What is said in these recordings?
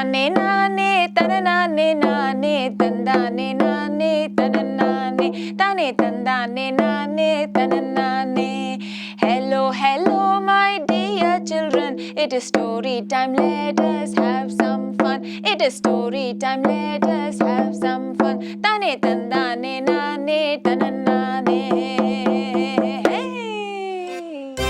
Tandane nane, tananane nane, tandane nane, tananane, tane tandane nane, tananane. Hello, hello, my dear children. It is story time. Let us have some fun. It is story time. Let us have some fun. Tane tandane nane, tananane. Hey.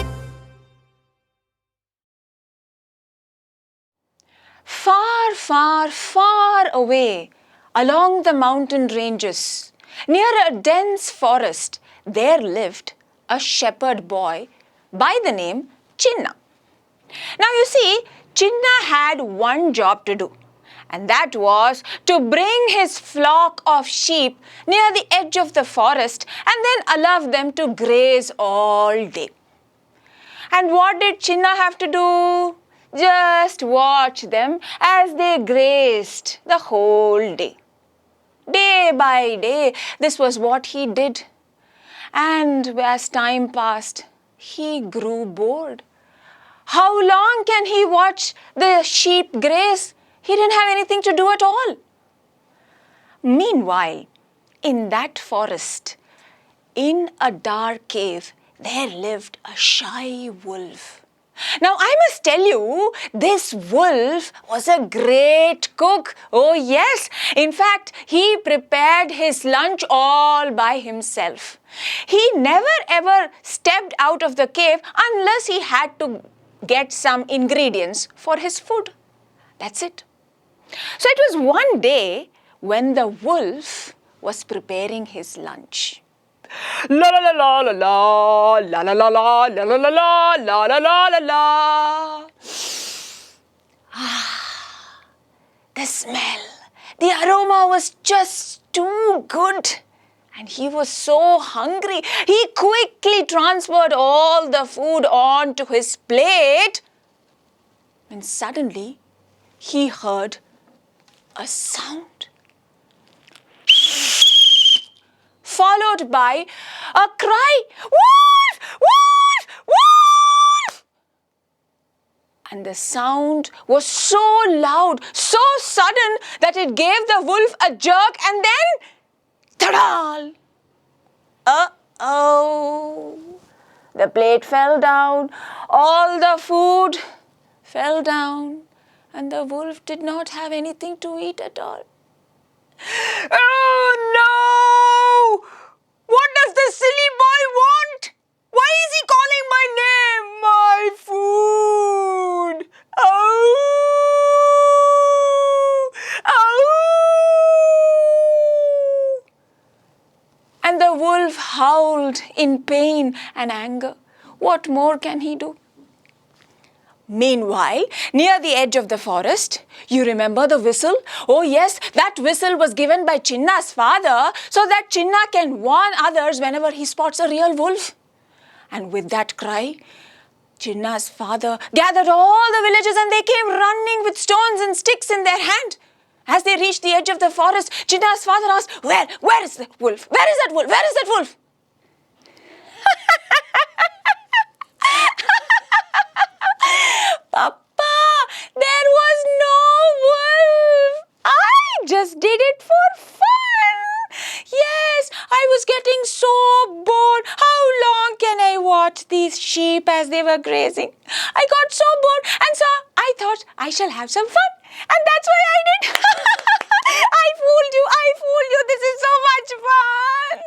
Far, far, far away, along the mountain ranges, near a dense forest, there lived a shepherd boy by the name Chinna. Now you see, Chinna had one job to do, and that was to bring his flock of sheep near the edge of the forest and then allow them to graze all day. And what did Chinna have to do? Just watch them as they grazed the whole day. Day by day, this was what he did. And as time passed, he grew bored. How long can he watch the sheep graze? He didn't have anything to do at all. Meanwhile, in that forest, in a dark cave, there lived a shy wolf. Now, I must tell you, this wolf was a great cook. Oh yes, in fact, he prepared his lunch all by himself. He never ever stepped out of the cave unless he had to get some ingredients for his food. That's it. So it was one day when the wolf was preparing his lunch. La la la la la la la la la la la la la la la la la la. The smell, the aroma was just too good. And he was so hungry, he quickly transferred all the food onto his plate. And suddenly, he heard a sound, followed by a cry, "Wolf! Wolf! Wolf!" And the sound was so loud, so sudden that it gave the wolf a jerk and then, ta-da! Uh-oh! The plate fell down, all the food fell down, and the wolf did not have anything to eat at all. Oh no! What does the silly boy want? Why is he calling my name? My food! Oh! Oh! And the wolf howled in pain and anger. What more can he do? Meanwhile, near the edge of the forest, you remember the whistle? Oh yes, that whistle was given by Chinna's father so that Chinna can warn others whenever he spots a real wolf. And with that cry, Chinna's father gathered all the villagers and they came running with stones and sticks in their hand. As they reached the edge of the forest, Chinna's father asked, Where is the wolf? Where is that wolf? Where is that wolf? Papa, there was no wolf. I just did it for fun. Yes, I was getting so bored. How long can I watch these sheep as they were grazing? I got so bored and so I thought I shall have some fun. And that's why I did. I fooled you. This is so much fun,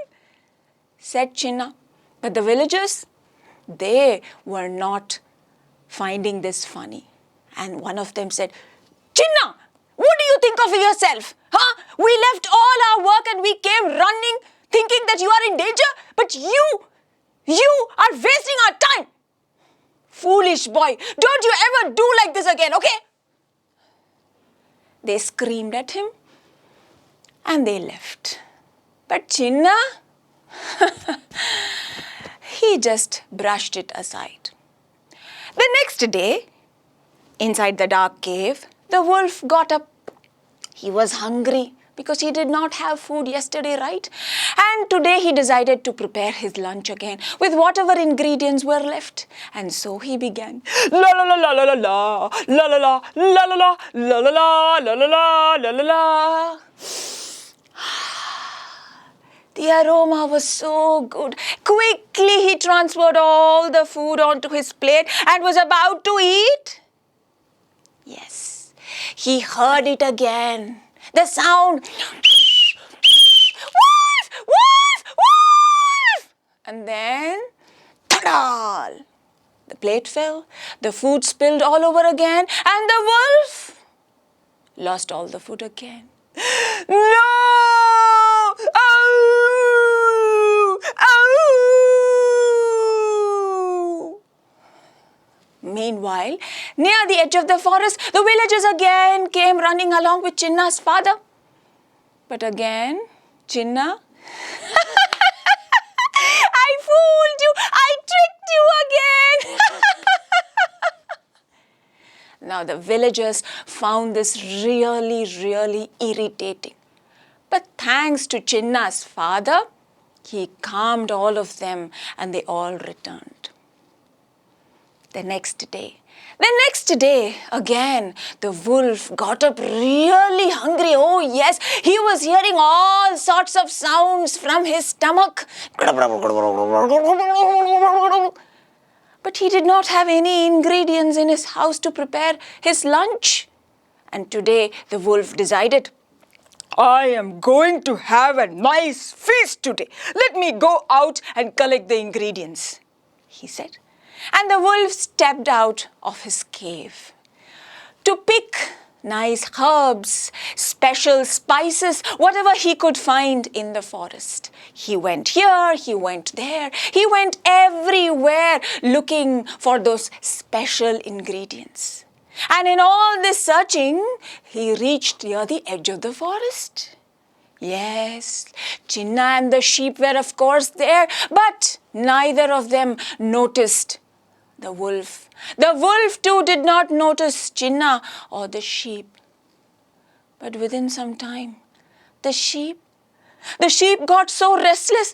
said Chinna. But the villagers, they were not finding this funny. And one of them said, Chinna, what do you think of yourself? Huh? We left all our work and we came running thinking that you are in danger, but you are wasting our time. Foolish boy, don't you ever do like this again, okay? They screamed at him and they left. But Chinna, he just brushed it aside. The next day, inside the dark cave, the wolf got up. He was hungry, because he did not have food yesterday, right? And today he decided to prepare his lunch again with whatever ingredients were left. And so he began. La la la la la la la la la la la la la la la la la la la la. The aroma was so good. Quickly he transferred all the food onto his plate and was about to eat. Yes, he heard it again. The sound. Wolf! Wolf! Wolf! And then, ta-da! The plate fell, the food spilled all over again, and the wolf lost all the food again. No! Oh! Oh! Meanwhile, near the edge of the forest, the villagers again came running along with Chinna's father. But again, Chinna, I fooled you! I tricked you again! Now the villagers found this really, really irritating. But thanks to Chinna's father, he calmed all of them and they all returned. The next day, again, the wolf got up really hungry. Oh yes, he was hearing all sorts of sounds from his stomach. But he did not have any ingredients in his house to prepare his lunch. And today the wolf decided, I am going to have a nice feast today. Let me go out and collect the ingredients, he said. And the wolf stepped out of his cave to pick nice herbs, special spices, whatever he could find in the forest. He went here, he went there, he went everywhere looking for those special ingredients. And in all this searching, he reached near the edge of the forest. Yes, Chinna and the sheep were of course there, but neither of them noticed the wolf. The wolf too did not notice Chinna or the sheep. But within some time, the sheep got so restless.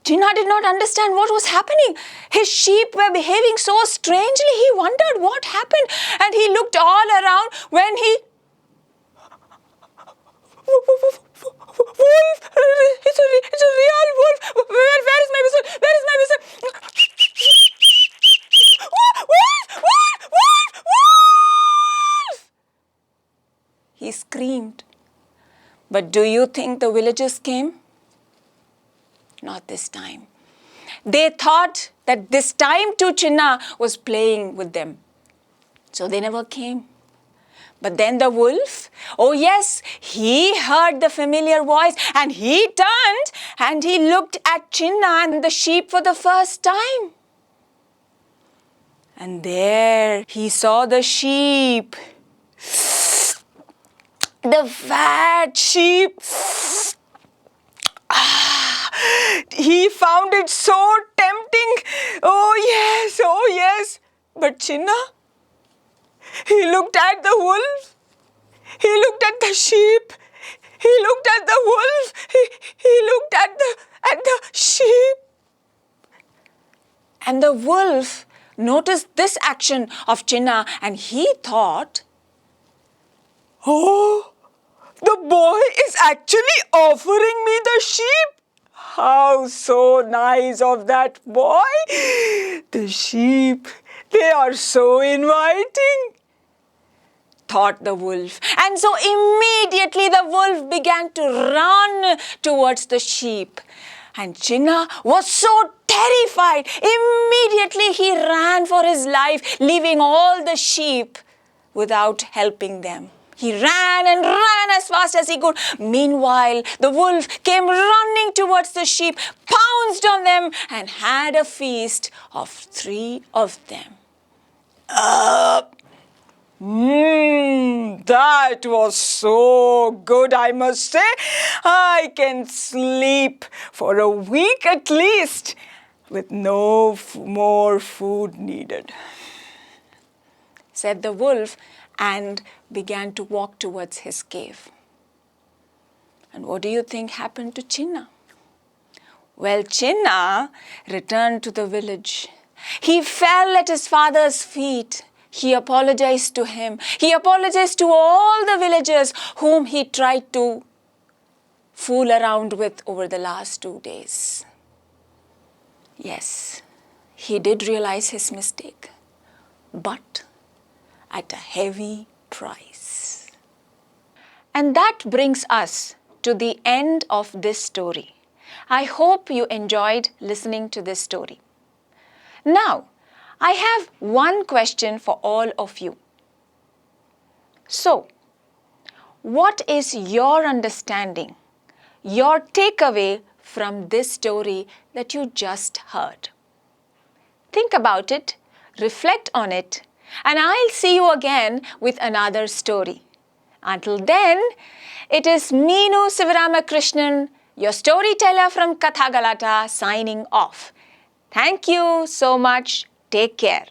Chinna did not understand what was happening. His sheep were behaving so strangely. He wondered what happened, and he looked all around when he... Wolf! It's a real wolf! Where is my whistle? Where is my whistle? Wolf! Wolf! Wolf! Wolf! He screamed. But do you think the villagers came? Not this time. They thought that this time too Chinna was playing with them. So they never came. But then the wolf, oh yes, he heard the familiar voice and he turned and he looked at Chinna and the sheep for the first time. And there he saw the sheep, the fat sheep. He found it so tempting. Oh yes. But Chinna, he looked at the wolf. He looked at the sheep. He looked at the wolf. He looked at the sheep. And the wolf noticed this action of Chinna and he thought, oh, the boy is actually offering me the sheep. How so nice of that boy. The sheep, they are so inviting, thought the wolf. And so immediately the wolf began to run towards the sheep. And Chinna was so terrified. Immediately he ran for his life, leaving all the sheep without helping them. He ran and ran as fast as he could. Meanwhile, the wolf came running towards the sheep, pounced on them, and had a feast of 3 of them. That was so good, I must say. I can sleep for a week at least with no more food needed. said the wolf, and began to walk towards his cave. And what do you think happened to Chinna? Well, Chinna returned to the village. He fell at his father's feet. He apologized to him. He apologized to all the villagers whom he tried to fool around with over the last 2 days. Yes, he did realize his mistake, but at a heavy price. And that brings us to the end of this story. I hope you enjoyed listening to this story. Now, I have one question for all of you. So, what is your understanding, your takeaway from this story that you just heard? Think about it, reflect on it, and I'll see you again with another story. Until then, it is Meenu Sivaramakrishnan, your storyteller from Katha Galatta, signing off. Thank you so much. Take care.